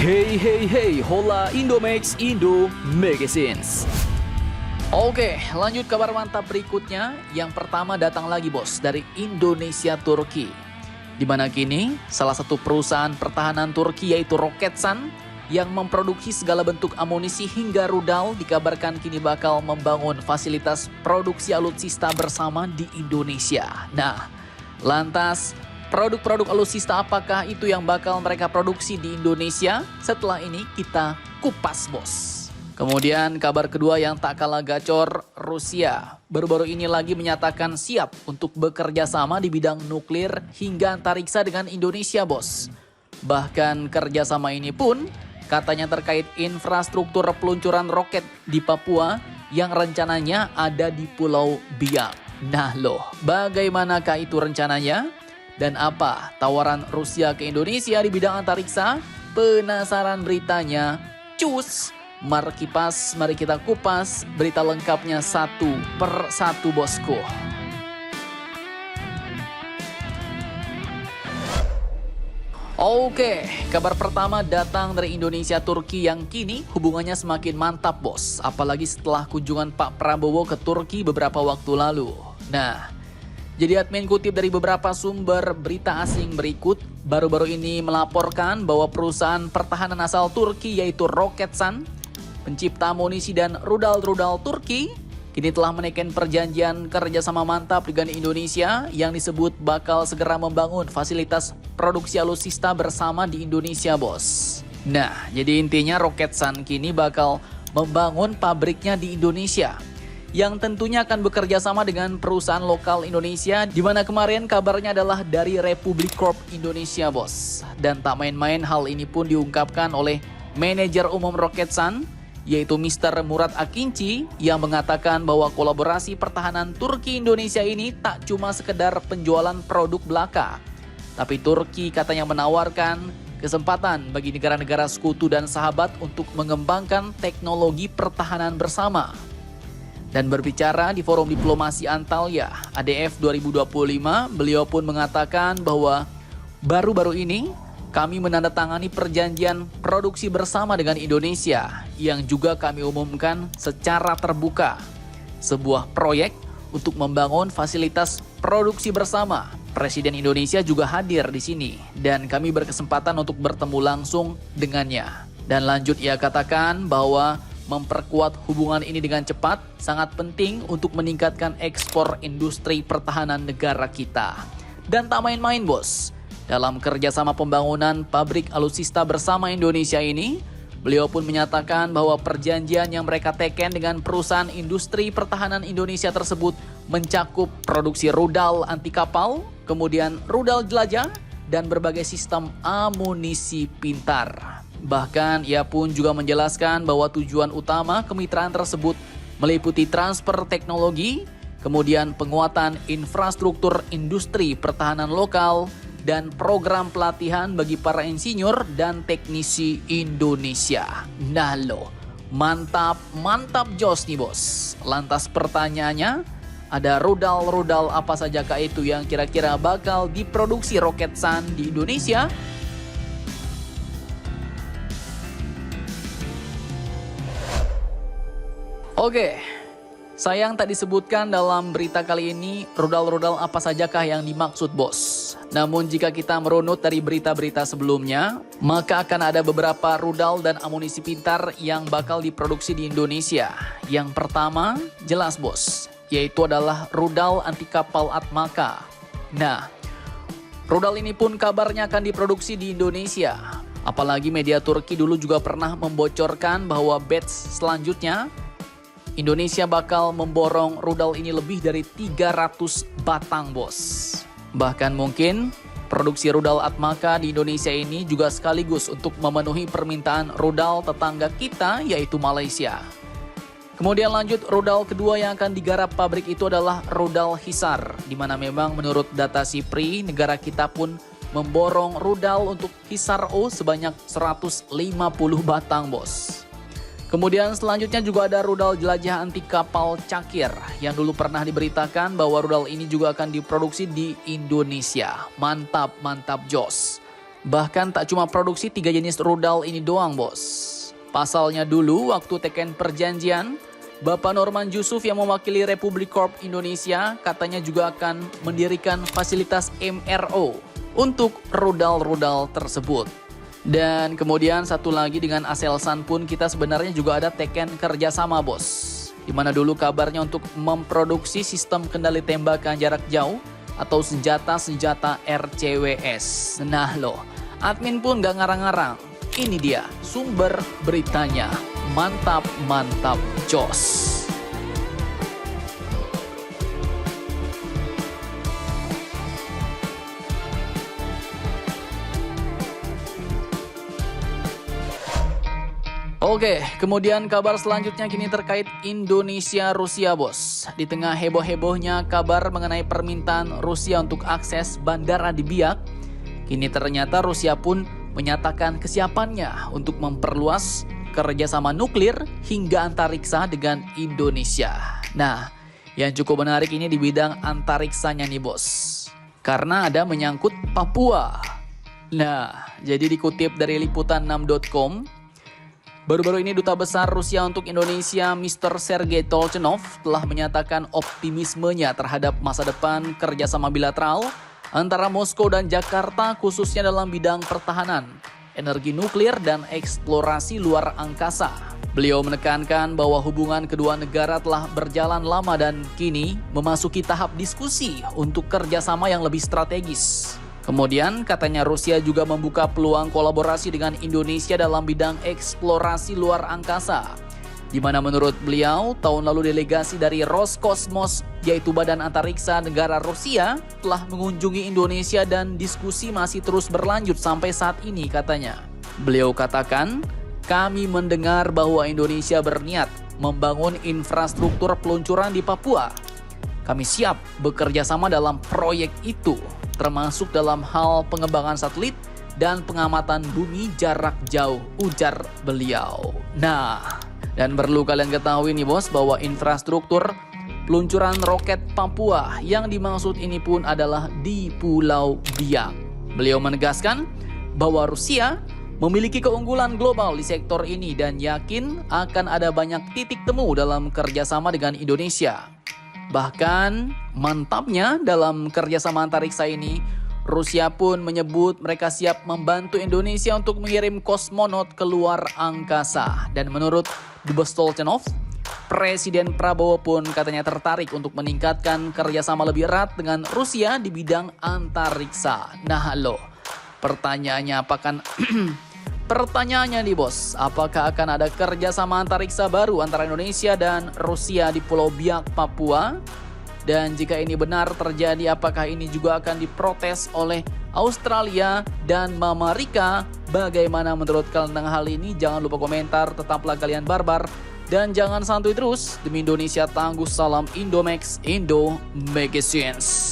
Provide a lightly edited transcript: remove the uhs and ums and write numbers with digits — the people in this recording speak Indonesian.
Hey, hola Indomax Indo Magazines. Oke, lanjut kabar mantap berikutnya. Yang pertama datang lagi bos dari Indonesia Turki. Di mana kini salah satu perusahaan pertahanan Turki yaitu Roketsan yang memproduksi segala bentuk amunisi hingga rudal dikabarkan kini bakal membangun fasilitas produksi alutsista bersama di Indonesia. Nah, lantas produk-produk alutsista apakah itu yang bakal mereka produksi di Indonesia? Setelah ini kita kupas bos. Kemudian kabar kedua yang tak kalah gacor, Rusia baru-baru ini lagi menyatakan siap untuk bekerja sama di bidang nuklir hingga antariksa dengan Indonesia bos. Bahkan kerjasama ini pun katanya terkait infrastruktur peluncuran roket di Papua yang rencananya ada di Pulau Biak. Nah loh, bagaimanakah itu rencananya? Dan apa tawaran Rusia ke Indonesia di bidang antariksa? Penasaran beritanya? Cus! Mari kita kupas berita lengkapnya satu per satu bosku. Oke, kabar pertama datang dari Indonesia Turki yang kini hubungannya semakin mantap bos. Apalagi setelah kunjungan Pak Prabowo ke Turki beberapa waktu lalu. Nah, jadi admin kutip dari beberapa sumber berita asing berikut, baru-baru ini melaporkan bahwa perusahaan pertahanan asal Turki yaitu Roketsan, pencipta amunisi dan rudal-rudal Turki, kini telah menaikkan perjanjian kerjasama mantap dengan Indonesia yang disebut bakal segera membangun fasilitas produksi alutsista bersama di Indonesia bos. Nah, jadi intinya Roketsan kini bakal membangun pabriknya di Indonesia, yang tentunya akan bekerja sama dengan perusahaan lokal Indonesia, di mana kemarin kabarnya adalah dari Republik Corp Indonesia bos. Dan tak main-main, hal ini pun diungkapkan oleh manajer umum Roketsan, yaitu Mr. Murat Akinci, yang mengatakan bahwa kolaborasi pertahanan Turki Indonesia ini tak cuma sekedar penjualan produk belaka, tapi Turki katanya menawarkan kesempatan bagi negara-negara sekutu dan sahabat untuk mengembangkan teknologi pertahanan bersama. Dan berbicara di forum diplomasi Antalya ADF 2025, beliau pun mengatakan bahwa baru-baru ini kami menandatangani perjanjian produksi bersama dengan Indonesia yang juga kami umumkan secara terbuka. Sebuah proyek untuk membangun fasilitas produksi bersama. Presiden Indonesia juga hadir di sini dan kami berkesempatan untuk bertemu langsung dengannya. Dan lanjut ia katakan bahwa memperkuat hubungan ini dengan cepat sangat penting untuk meningkatkan ekspor industri pertahanan negara kita. Dan tak main-main bos, dalam kerjasama pembangunan pabrik alutsista bersama Indonesia ini, beliau pun menyatakan bahwa perjanjian yang mereka teken dengan perusahaan industri pertahanan Indonesia tersebut mencakup produksi rudal anti kapal, kemudian rudal jelajah, dan berbagai sistem amunisi pintar. Bahkan ia pun juga menjelaskan bahwa tujuan utama kemitraan tersebut meliputi transfer teknologi, kemudian penguatan infrastruktur industri pertahanan lokal, dan program pelatihan bagi para insinyur dan teknisi Indonesia. Nah loh, mantap jos nih bos. Lantas pertanyaannya, ada rudal-rudal apa saja kah itu yang kira-kira bakal diproduksi Roketsan di Indonesia? Oke, sayang tak disebutkan dalam berita kali ini rudal-rudal apa sajakah yang dimaksud bos. Namun jika kita merunut dari berita-berita sebelumnya, maka akan ada beberapa rudal dan amunisi pintar yang bakal diproduksi di Indonesia. Yang pertama, jelas bos, yaitu adalah rudal anti kapal Atmaka. Nah, rudal ini pun kabarnya akan diproduksi di Indonesia. Apalagi media Turki dulu juga pernah membocorkan bahwa batch selanjutnya Indonesia bakal memborong rudal ini lebih dari 300 batang bos. Bahkan mungkin produksi rudal Atmaka di Indonesia ini juga sekaligus untuk memenuhi permintaan rudal tetangga kita yaitu Malaysia. Kemudian lanjut, rudal kedua yang akan digarap pabrik itu adalah rudal Hisar, di mana memang menurut data SIPRI negara kita pun memborong rudal untuk Hisar O sebanyak 150 batang bos. Kemudian selanjutnya juga ada rudal jelajah anti kapal Cakir yang dulu pernah diberitakan bahwa rudal ini juga akan diproduksi di Indonesia. Mantap jos. Bahkan tak cuma produksi 3 jenis rudal ini doang, bos. Pasalnya dulu waktu teken perjanjian, Bapak Norman Yusuf yang mewakili Republik Corp Indonesia katanya juga akan mendirikan fasilitas MRO untuk rudal-rudal tersebut. Dan kemudian satu lagi dengan Aselsan pun kita sebenarnya juga ada teken kerjasama, bos. Dimana dulu kabarnya untuk memproduksi sistem kendali tembakan jarak jauh atau senjata-senjata RCWS. Nah loh, admin pun gak ngarang-ngarang. Ini dia sumber beritanya. Mantap, mantap, jos. Oke, kemudian kabar selanjutnya kini terkait Indonesia-Rusia, bos. Di tengah heboh-hebohnya kabar mengenai permintaan Rusia untuk akses bandara di Biak, kini ternyata Rusia pun menyatakan kesiapannya untuk memperluas kerjasama nuklir hingga antariksa dengan Indonesia. Nah, yang cukup menarik ini di bidang antariksanya nih, bos. Karena ada menyangkut Papua. Nah, jadi dikutip dari liputan6.com, baru-baru ini Duta Besar Rusia untuk Indonesia, Mr. Sergei Tolchenov, telah menyatakan optimismenya terhadap masa depan kerjasama bilateral antara Moskow dan Jakarta khususnya dalam bidang pertahanan, energi nuklir, dan eksplorasi luar angkasa. Beliau menekankan bahwa hubungan kedua negara telah berjalan lama dan kini memasuki tahap diskusi untuk kerjasama yang lebih strategis. Kemudian katanya Rusia juga membuka peluang kolaborasi dengan Indonesia dalam bidang eksplorasi luar angkasa, di mana menurut beliau tahun lalu delegasi dari Roskosmos yaitu Badan Antariksa Negara Rusia telah mengunjungi Indonesia dan diskusi masih terus berlanjut sampai saat ini katanya. Beliau katakan, kami mendengar bahwa Indonesia berniat membangun infrastruktur peluncuran di Papua. Kami siap bekerja sama dalam proyek itu, termasuk dalam hal pengembangan satelit dan pengamatan bumi jarak jauh, ujar beliau. Nah, dan perlu kalian ketahui nih bos, bahwa infrastruktur peluncuran roket Papua yang dimaksud ini pun adalah di Pulau Biak. Beliau menegaskan bahwa Rusia memiliki keunggulan global di sektor ini dan yakin akan ada banyak titik temu dalam kerjasama dengan Indonesia. Bahkan mantapnya dalam kerjasama antariksa ini, Rusia pun menyebut mereka siap membantu Indonesia untuk mengirim kosmonot ke luar angkasa. Dan menurut Dubes Tolchenov, Presiden Prabowo pun katanya tertarik untuk meningkatkan kerjasama lebih erat dengan Rusia di bidang antariksa. Nah lo, pertanyaannya pertanyaannya nih bos, apakah akan ada kerjasama antariksa baru antara Indonesia dan Rusia di Pulau Biak, Papua? Dan jika ini benar terjadi, apakah ini juga akan diprotes oleh Australia dan Amerika? Bagaimana menurut kalian tentang hal ini? Jangan lupa komentar, tetaplah kalian barbar. Dan jangan santuy terus, demi Indonesia tangguh, salam Indomax, Indo Magazines.